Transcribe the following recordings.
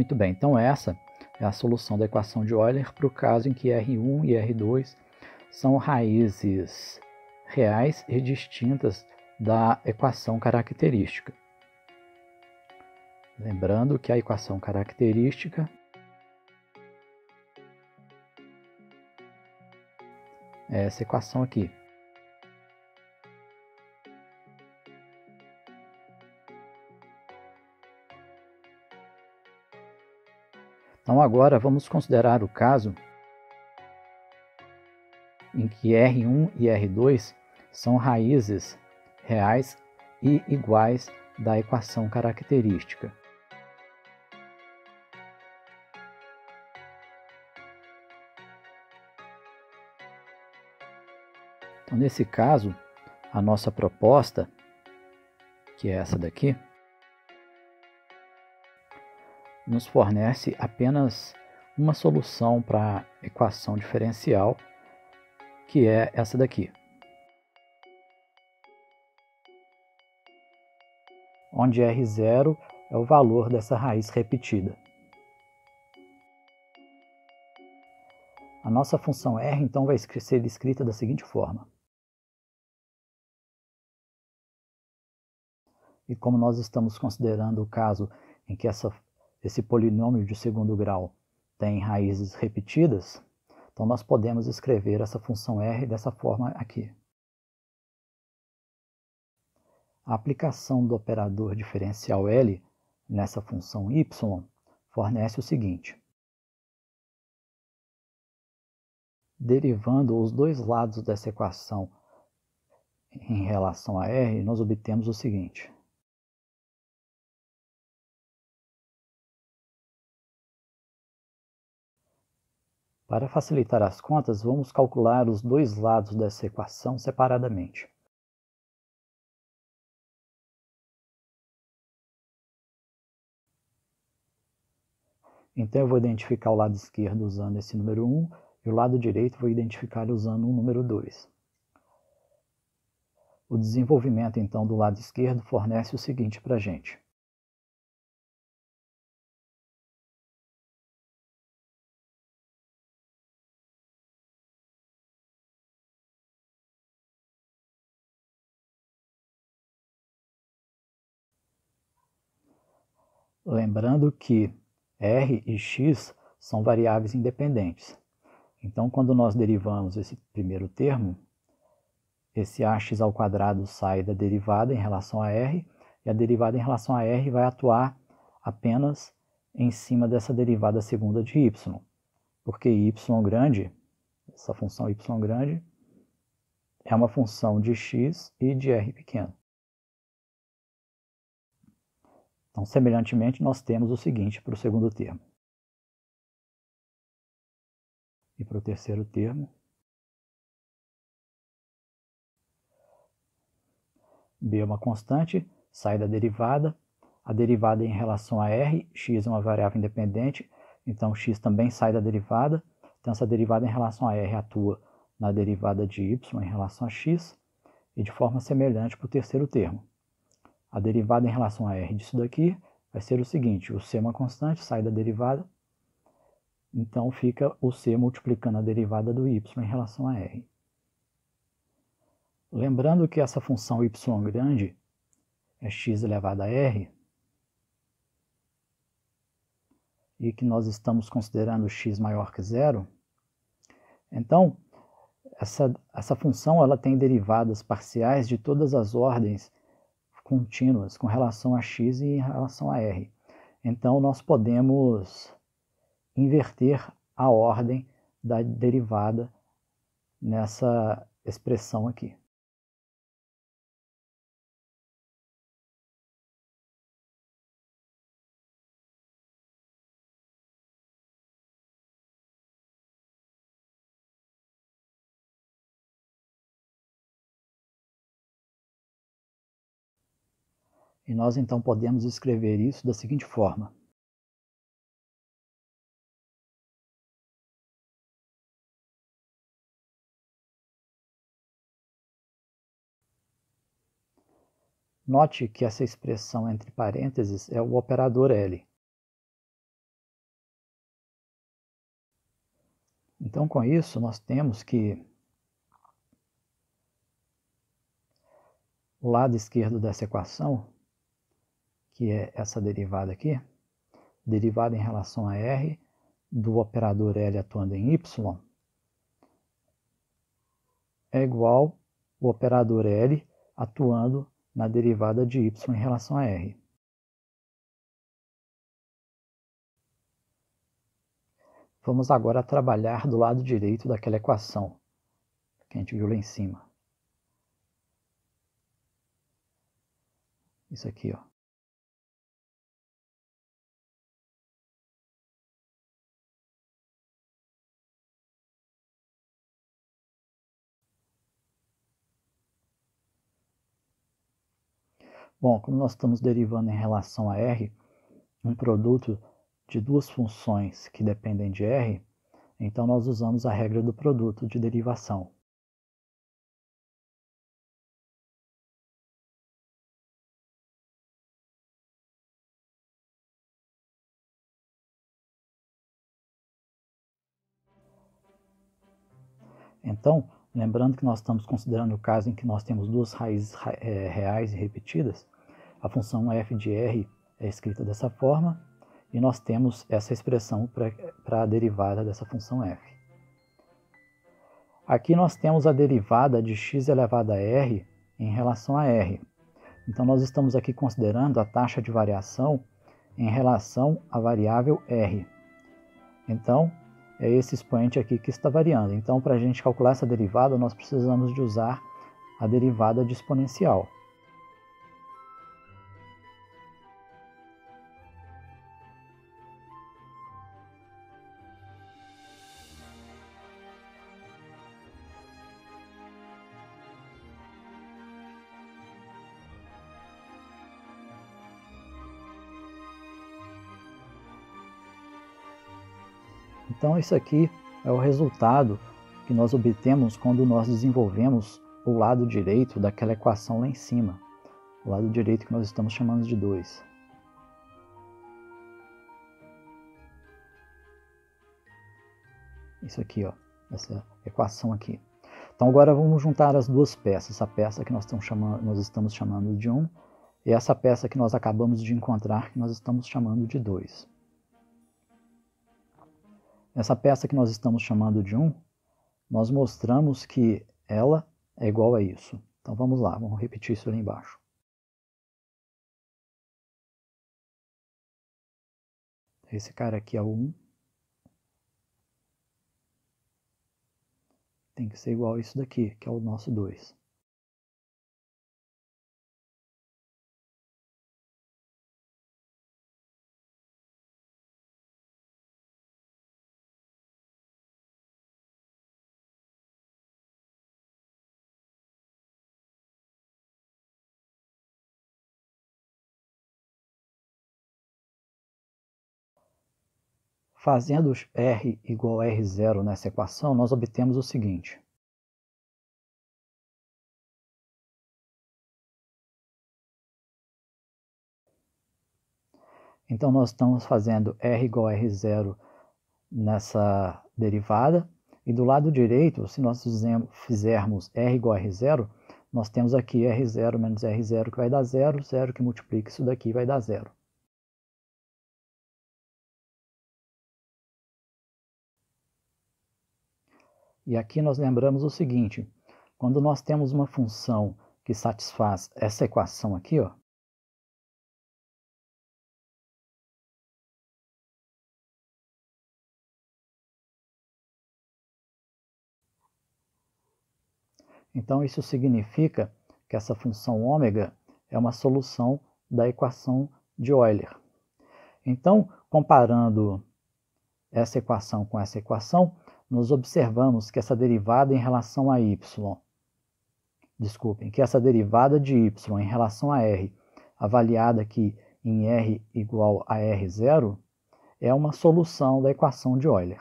Muito bem, então essa é a solução da equação de Euler para o caso em que R1 e R2 são raízes reais e distintas da equação característica. Lembrando que a equação característica é essa equação aqui. Então agora vamos considerar o caso em que R1 e R2 são raízes reais e iguais da equação característica. Então, nesse caso, a nossa proposta, que é essa daqui, nos fornece apenas uma solução para a equação diferencial, que é essa daqui, onde R0 é o valor dessa raiz repetida. A nossa função R, então, vai ser escrita da seguinte forma. E como nós estamos considerando o caso em que esse polinômio de segundo grau tem raízes repetidas, então nós podemos escrever essa função R dessa forma aqui. A aplicação do operador diferencial L nessa função y fornece o seguinte. Derivando os dois lados dessa equação em relação a R, nós obtemos o seguinte. Para facilitar as contas, vamos calcular os dois lados dessa equação separadamente. Então eu vou identificar o lado esquerdo usando esse número 1 e o lado direito vou identificar usando o número 2. O desenvolvimento então do lado esquerdo fornece o seguinte para a gente. Lembrando que R e X são variáveis independentes. Então, quando nós derivamos esse primeiro termo, esse ax ao quadrado sai da derivada em relação a R, e a derivada em relação a R vai atuar apenas em cima dessa derivada segunda de y, porque y grande, essa função y grande, é uma função de x e de r pequeno. Então, semelhantemente, nós temos o seguinte para o segundo termo. E para o terceiro termo, b é uma constante, sai da derivada, a derivada é em relação a r, x é uma variável independente, então x também sai da derivada, então essa derivada em relação a r atua na derivada de y em relação a x, e de forma semelhante para o terceiro termo. A derivada em relação a r disso daqui vai ser o seguinte, o c é uma constante, sai da derivada, então fica o c multiplicando a derivada do y em relação a r. Lembrando que essa função y grande é x elevado a r, e que nós estamos considerando x maior que zero, então essa função ela tem derivadas parciais de todas as ordens contínuas com relação a x e em relação a r. Então nós podemos inverter a ordem da derivada nessa expressão aqui. E nós então podemos escrever isso da seguinte forma. Note que essa expressão entre parênteses é o operador L. Então, com isso, nós temos que o lado esquerdo dessa equação, que é essa derivada aqui, derivada em relação a R do operador L atuando em Y, é igual ao operador L atuando na derivada de Y em relação a R. Vamos agora trabalhar do lado direito daquela equação que a gente viu lá em cima. Isso aqui, ó. Bom, como nós estamos derivando em relação a R, um produto de duas funções que dependem de R, então nós usamos a regra do produto de derivação. Então, lembrando que nós estamos considerando o caso em que nós temos duas raízes reais e repetidas, a função f de r é escrita dessa forma, e nós temos essa expressão para a derivada dessa função f. Aqui nós temos a derivada de x elevado a r em relação a r. Então nós estamos aqui considerando a taxa de variação em relação à variável r. Então, é esse expoente aqui que está variando. Então, para a gente calcular essa derivada, nós precisamos de usar a derivada de exponencial. Então, isso aqui é o resultado que nós obtemos quando nós desenvolvemos o lado direito daquela equação lá em cima. O lado direito que nós estamos chamando de 2. Isso aqui, ó, essa equação aqui. Então, agora vamos juntar as duas peças. A peça que nós estamos chamando de 1 e essa peça que nós acabamos de encontrar, que nós estamos chamando de 2. Essa peça que nós estamos chamando de 1, nós mostramos que ela é igual a isso. Então vamos lá, vamos repetir isso ali embaixo. Esse cara aqui é o 1. Tem que ser igual a isso daqui, que é o nosso 2. Fazendo R igual a R0 nessa equação, nós obtemos o seguinte. Então, nós estamos fazendo R igual a R0 nessa derivada. E do lado direito, se nós fizermos R igual a R0, nós temos aqui R0 menos R0 que vai dar 0, 0 que multiplica isso daqui vai dar 0. E aqui nós lembramos o seguinte, quando nós temos uma função que satisfaz essa equação aqui, ó, então isso significa que essa função ômega é uma solução da equação de Euler. Então, comparando essa equação com essa equação, nós observamos que essa derivada em relação a y, que essa derivada de y em relação a r, avaliada aqui em r igual a r0, é uma solução da equação de Euler.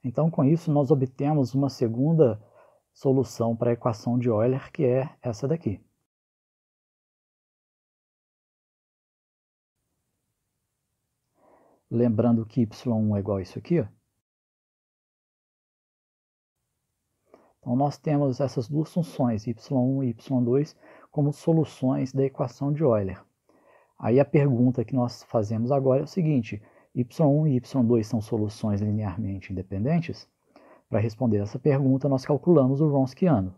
Então, com isso, nós obtemos uma segunda solução para a equação de Euler, que é essa daqui. Lembrando que y1 é igual a isso aqui, ó. Então, nós temos essas duas funções, y1 e y2, como soluções da equação de Euler. Aí a pergunta que nós fazemos agora é o seguinte: y1 e y2 são soluções linearmente independentes? Para responder essa pergunta, nós calculamos o Wronskiano.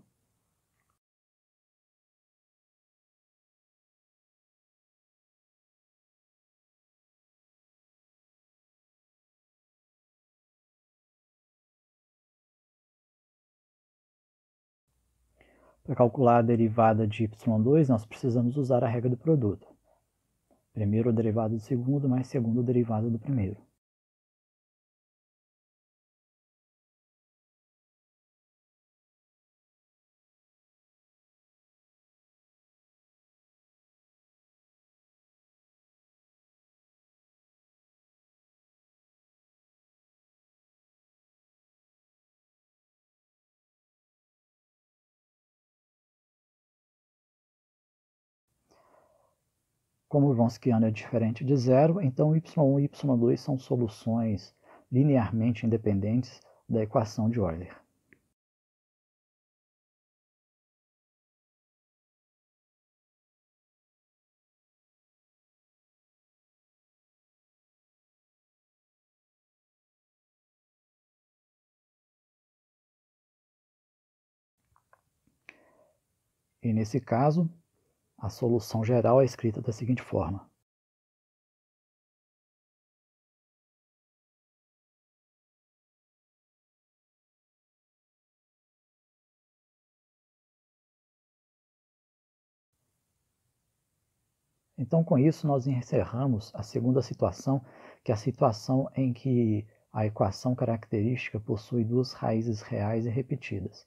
Para calcular a derivada de y2, nós precisamos usar a regra do produto. Primeiro a derivada do segundo mais segundo a derivada do primeiro. Como o Wronskiano é diferente de zero, então y1 e y2 são soluções linearmente independentes da equação de Euler. E nesse caso, a solução geral é escrita da seguinte forma. Então, com isso, nós encerramos a segunda situação, que é a situação em que a equação característica possui duas raízes reais e repetidas.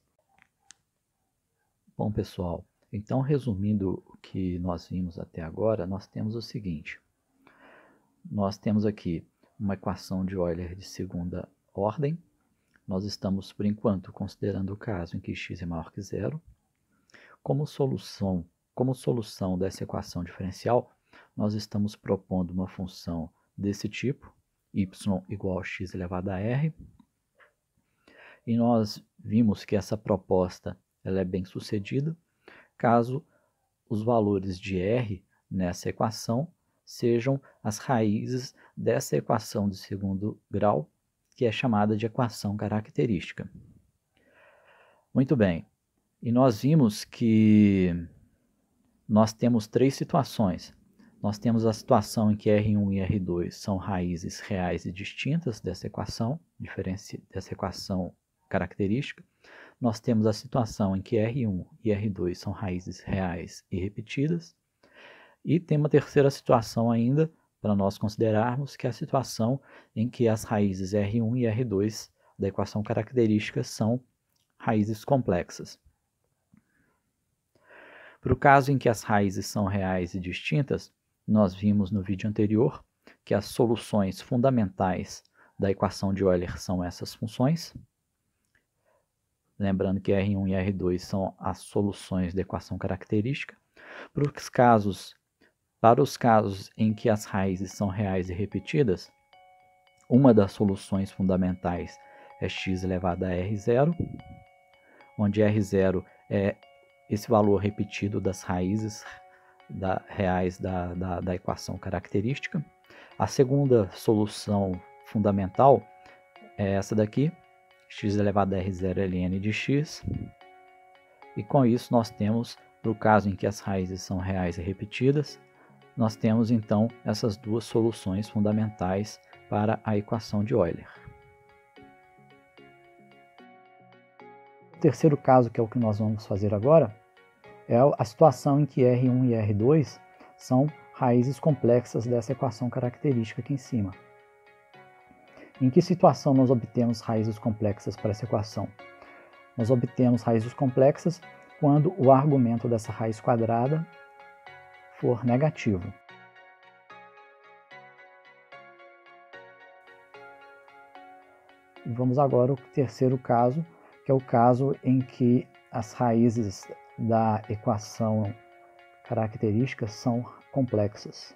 Bom, pessoal, então resumindo o que nós vimos até agora, nós temos o seguinte. Nós temos aqui uma equação de Euler de segunda ordem. Nós estamos, por enquanto, considerando o caso em que x é maior que zero. Como solução dessa equação diferencial, nós estamos propondo uma função desse tipo, y igual a x elevado a r. E nós vimos que essa proposta ela é bem sucedida, caso os valores de r nessa equação sejam as raízes dessa equação de segundo grau, que é chamada de equação característica. Muito bem, e nós vimos que nós temos três situações. Nós temos a situação em que R1 e R2 são raízes reais e distintas dessa equação característica. Nós temos a situação em que R1 e R2 são raízes reais e repetidas. E tem uma terceira situação ainda para nós considerarmos, que é a situação em que as raízes R1 e R2 da equação característica são raízes complexas. Para o caso em que as raízes são reais e distintas, nós vimos no vídeo anterior que as soluções fundamentais da equação de Euler são essas funções. Lembrando que R1 e R2 são as soluções da equação característica. Para os casos em que as raízes são reais e repetidas, uma das soluções fundamentais é x elevado a R0, onde R0 é esse valor repetido das raízes reais da equação característica. A segunda solução fundamental é essa daqui, x elevado a R0 ln de x. E com isso nós temos, no caso em que as raízes são reais e repetidas, nós temos então essas duas soluções fundamentais para a equação de Euler. O terceiro caso, que é o que nós vamos fazer agora, é a situação em que R1 e R2 são raízes complexas dessa equação característica aqui em cima. Em que situação nós obtemos raízes complexas para essa equação? Nós obtemos raízes complexas quando o argumento dessa raiz quadrada for negativo. Vamos agora ao terceiro caso, que que é o caso em que as raízes da equação característica são complexas.